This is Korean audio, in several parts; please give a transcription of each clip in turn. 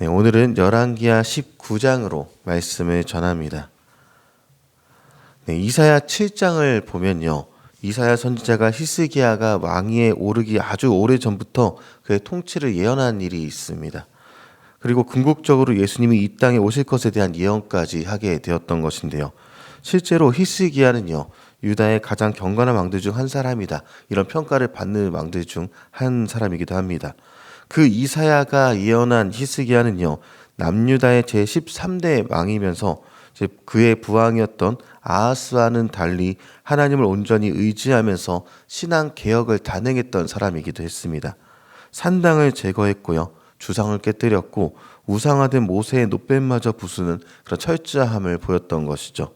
네, 오늘은 열왕기하 19장으로 말씀을 전합니다. 네, 이사야 7장을 보면요. 이사야 선지자가 히스기야가 왕위에 오르기 아주 오래전부터 그의 통치를 예언한 일이 있습니다. 그리고 궁극적으로 예수님이 이 땅에 오실 것에 대한 예언까지 하게 되었던 것인데요. 실제로 히스기야는요. 유다의 가장 경건한 왕들 중 한 사람이다. 이런 평가를 받는 왕들 중 한 사람이기도 합니다. 그 이사야가 예언한 히스기야는요. 남유다의 제13대 왕이면서 그의 부왕이었던 아하스와는 달리 하나님을 온전히 의지하면서 신앙 개혁을 단행했던 사람이기도 했습니다. 산당을 제거했고요. 주상을 깨뜨렸고 우상화된 모세의 노뱀마저 부수는 그런 철저함을 보였던 것이죠.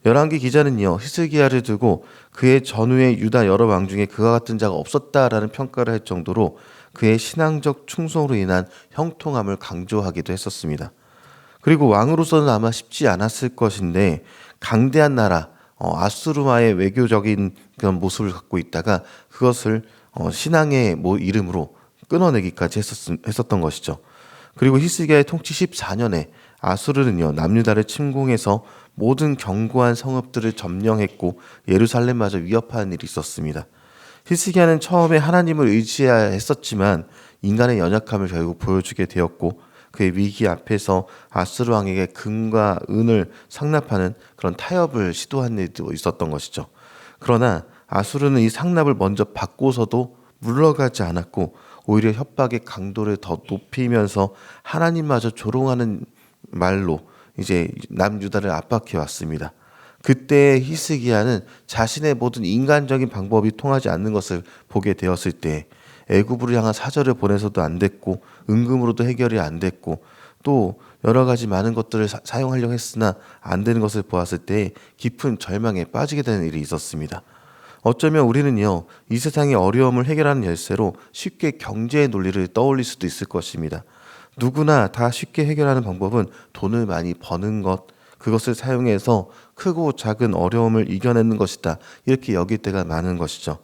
열왕기 기자는요. 히스기야를 두고 그의 전후의 유다 여러 왕 중에 그와 같은 자가 없었다라는 평가를 할 정도로 그의 신앙적 충성으로 인한 형통함을 강조하기도 했었습니다. 그리고 왕으로서는 아마 쉽지 않았을 것인데 강대한 나라 아수르와의 외교적인 그런 모습을 갖고 있다가 그것을 신앙의 이름으로 끊어내기까지 했었던 것이죠. 그리고 히스기야의 통치 14년에 아수르는요 남유다를 침공해서 모든 견고한 성읍들을 점령했고 예루살렘마저 위협하는 일이 있었습니다. 히스기야는 처음에 하나님을 의지해야 했었지만 인간의 연약함을 결국 보여주게 되었고 그의 위기 앞에서 아수르 왕에게 금과 은을 상납하는 그런 타협을 시도한 일도 있었던 것이죠. 그러나 아수르는 이 상납을 먼저 받고서도 물러가지 않았고 오히려 협박의 강도를 더 높이면서 하나님마저 조롱하는 말로 이제 남유다를 압박해 왔습니다. 그때 히스기야는 자신의 모든 인간적인 방법이 통하지 않는 것을 보게 되었을 때 애굽으로 향한 사절을 보내서도 안 됐고 은금으로도 해결이 안 됐고 또 여러 가지 많은 것들을 사용하려고 했으나 안 되는 것을 보았을 때 깊은 절망에 빠지게 되는 일이 있었습니다. 어쩌면 우리는요 이 세상의 어려움을 해결하는 열쇠로 쉽게 경제의 논리를 떠올릴 수도 있을 것입니다. 누구나 다 쉽게 해결하는 방법은 돈을 많이 버는 것, 그것을 사용해서 크고 작은 어려움을 이겨내는 것이다. 이렇게 여길 때가 많은 것이죠.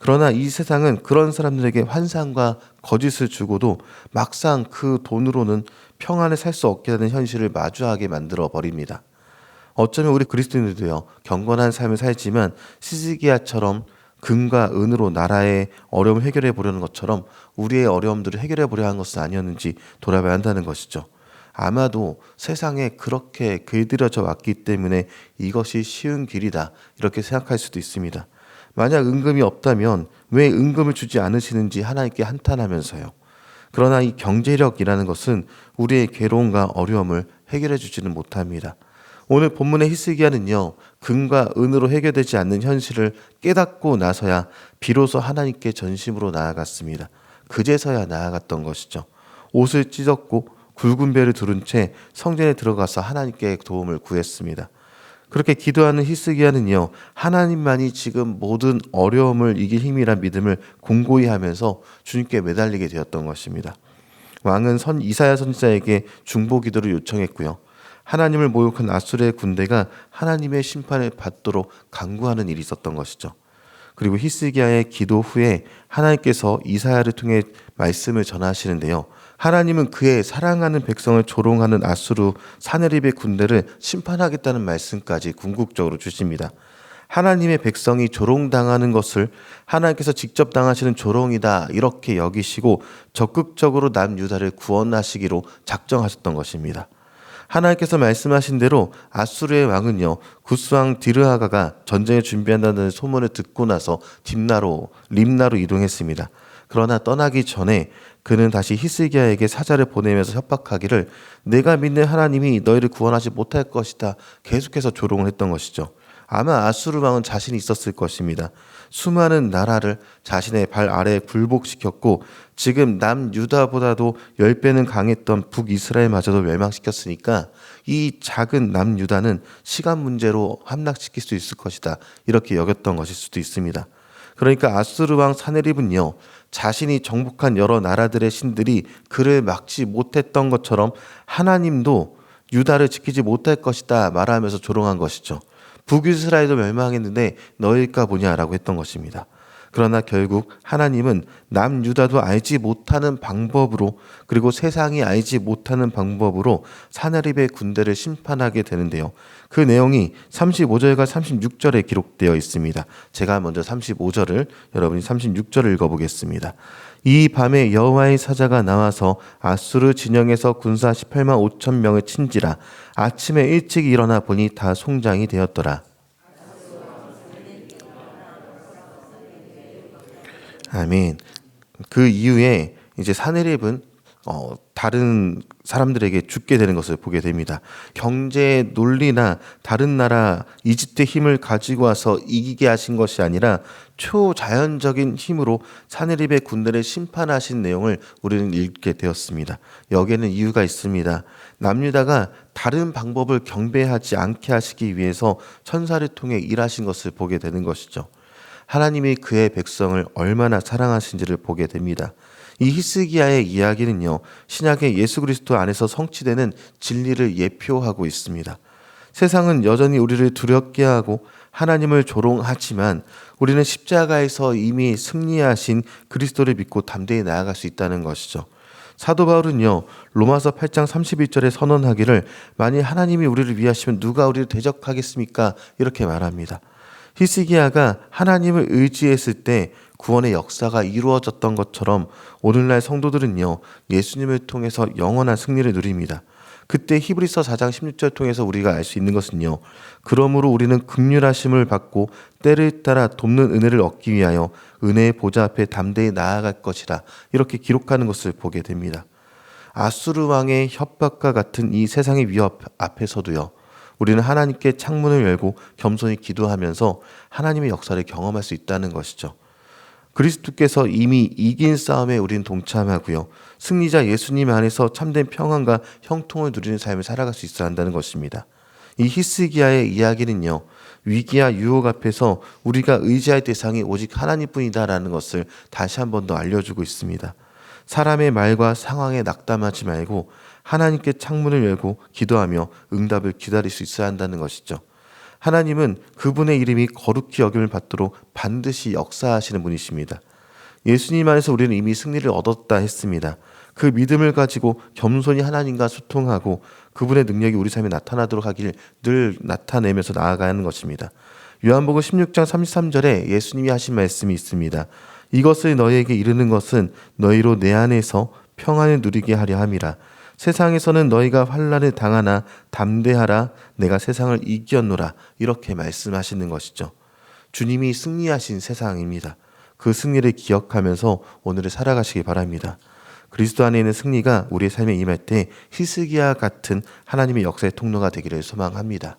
그러나 이 세상은 그런 사람들에게 환상과 거짓을 주고도 막상 그 돈으로는 평안을 살 수 없게 되는 현실을 마주하게 만들어 버립니다. 어쩌면 우리 그리스도인들도요 경건한 삶을 살지만 히스기야처럼 금과 은으로 나라의 어려움을 해결해 보려는 것처럼 우리의 어려움들을 해결해 보려 한 것은 아니었는지 돌아봐야 한다는 것이죠. 아마도 세상에 그렇게 길들여져 왔기 때문에 이것이 쉬운 길이다 이렇게 생각할 수도 있습니다. 만약 은금이 없다면 왜 은금을 주지 않으시는지 하나님께 한탄하면서요. 그러나 이 경제력이라는 것은 우리의 괴로움과 어려움을 해결해 주지는 못합니다. 오늘 본문의 히스기야는요 금과 은으로 해결되지 않는 현실을 깨닫고 나서야 비로소 하나님께 전심으로 나아갔습니다. 그제서야 나아갔던 것이죠. 옷을 찢었고 굵은 배를 두른 채 성전에 들어가서 하나님께 도움을 구했습니다. 그렇게 기도하는 히스기야는요 하나님만이 지금 모든 어려움을 이길 힘이란 믿음을 공고히 하면서 주님께 매달리게 되었던 것입니다. 왕은 이사야 선지자에게 중보 기도를 요청했고요. 하나님을 모욕한 아수르의 군대가 하나님의 심판을 받도록 간구하는 일이 있었던 것이죠. 그리고 히스기야의 기도 후에 하나님께서 이사야를 통해 말씀을 전하시는데요. 하나님은 그의 사랑하는 백성을 조롱하는 아수르 사네립의 군대를 심판하겠다는 말씀까지 궁극적으로 주십니다. 하나님의 백성이 조롱당하는 것을 하나님께서 직접 당하시는 조롱이다 이렇게 여기시고 적극적으로 남유다를 구원하시기로 작정하셨던 것입니다. 하나님께서 말씀하신 대로 아수르의 왕은요 구스왕 디르하가가 전쟁을 준비한다는 소문을 듣고 나서 림나로 이동했습니다. 그러나 떠나기 전에 그는 다시 히스기야에게 사자를 보내면서 협박하기를 내가 믿는 하나님이 너희를 구원하지 못할 것이다 계속해서 조롱을 했던 것이죠. 아마 아수르 왕은 자신이 있었을 것입니다. 수많은 나라를 자신의 발 아래에 굴복시켰고 지금 남유다보다도 10배는 강했던 북이스라엘마저도 멸망시켰으니까 이 작은 남유다는 시간 문제로 함락시킬 수 있을 것이다 이렇게 여겼던 것일 수도 있습니다. 그러니까 아수르 왕 사네립은요 자신이 정복한 여러 나라들의 신들이 그를 막지 못했던 것처럼 하나님도 유다를 지키지 못할 것이다 말하면서 조롱한 것이죠. 북이스라엘도 멸망했는데 너희일까 보냐라고 했던 것입니다. 그러나 결국 하나님은 남유다도 알지 못하는 방법으로, 그리고 세상이 알지 못하는 방법으로 사내립의 군대를 심판하게 되는데요. 그 내용이 35절과 36절에 기록되어 있습니다. 제가 먼저 35절을, 여러분이 36절을 읽어보겠습니다. 이 밤에 여호와의 사자가 나와서 아수르 진영에서 군사 18만 5천 명을 친지라. 아침에 일찍 일어나 보니 다 송장이 되었더라. 아멘. 그 이후에 이제 사내립은 다른 사람들에게 죽게 되는 것을 보게 됩니다. 경제 논리나 다른 나라 이집트의 힘을 가지고 와서 이기게 하신 것이 아니라 초자연적인 힘으로 사내립의 군대를 심판하신 내용을 우리는 읽게 되었습니다. 여기에는 이유가 있습니다. 남유다가 다른 방법을 경배하지 않게 하시기 위해서 천사를 통해 일하신 것을 보게 되는 것이죠. 하나님이 그의 백성을 얼마나 사랑하신지를 보게 됩니다. 이 히스기야의 이야기는요, 신약의 예수 그리스도 안에서 성취되는 진리를 예표하고 있습니다. 세상은 여전히 우리를 두렵게 하고 하나님을 조롱하지만 우리는 십자가에서 이미 승리하신 그리스도를 믿고 담대히 나아갈 수 있다는 것이죠. 사도 바울은요, 로마서 8장 31절에 선언하기를 만일 하나님이 우리를 위하시면 누가 우리를 대적하겠습니까? 이렇게 말합니다. 히스기야가 하나님을 의지했을 때 구원의 역사가 이루어졌던 것처럼 오늘날 성도들은요, 예수님을 통해서 영원한 승리를 누립니다. 그때 히브리서 4장 16절 통해서 우리가 알 수 있는 것은요, 그러므로 우리는 긍휼하심을 받고 때를 따라 돕는 은혜를 얻기 위하여 은혜의 보좌 앞에 담대히 나아갈 것이라, 이렇게 기록하는 것을 보게 됩니다. 아수르 왕의 협박과 같은 이 세상의 위협 앞에서도요, 우리는 하나님께 창문을 열고 겸손히 기도하면서 하나님의 역사를 경험할 수 있다는 것이죠. 그리스도께서 이미 이긴 싸움에 우리는 동참하고요, 승리자 예수님 안에서 참된 평안과 형통을 누리는 삶을 살아갈 수 있어야 한다는 것입니다. 이 히스기야의 이야기는요, 위기와 유혹 앞에서 우리가 의지할 대상이 오직 하나님뿐이다라는 것을 다시 한 번 더 알려주고 있습니다. 사람의 말과 상황에 낙담하지 말고 하나님께 창문을 열고 기도하며 응답을 기다릴 수 있어야 한다는 것이죠. 하나님은 그분의 이름이 거룩히 여김을 받도록 반드시 역사하시는 분이십니다. 예수님 안에서 우리는 이미 승리를 얻었다 했습니다. 그 믿음을 가지고 겸손히 하나님과 소통하고 그분의 능력이 우리 삶에 나타나도록 하기를 늘 나타내면서 나아가야 하는 것입니다. 요한복음 16장 33절에 예수님이 하신 말씀이 있습니다. 이것을 너희에게 이르는 것은 너희로 내 안에서 평안을 누리게 하려 함이라. 세상에서는 너희가 환난을 당하나 담대하라. 내가 세상을 이겼노라. 이렇게 말씀하시는 것이죠. 주님이 승리하신 세상입니다. 그 승리를 기억하면서 오늘을 살아가시기 바랍니다. 그리스도 안에 있는 승리가 우리의 삶에 임할 때 히스기야 같은 하나님의 역사의 통로가 되기를 소망합니다.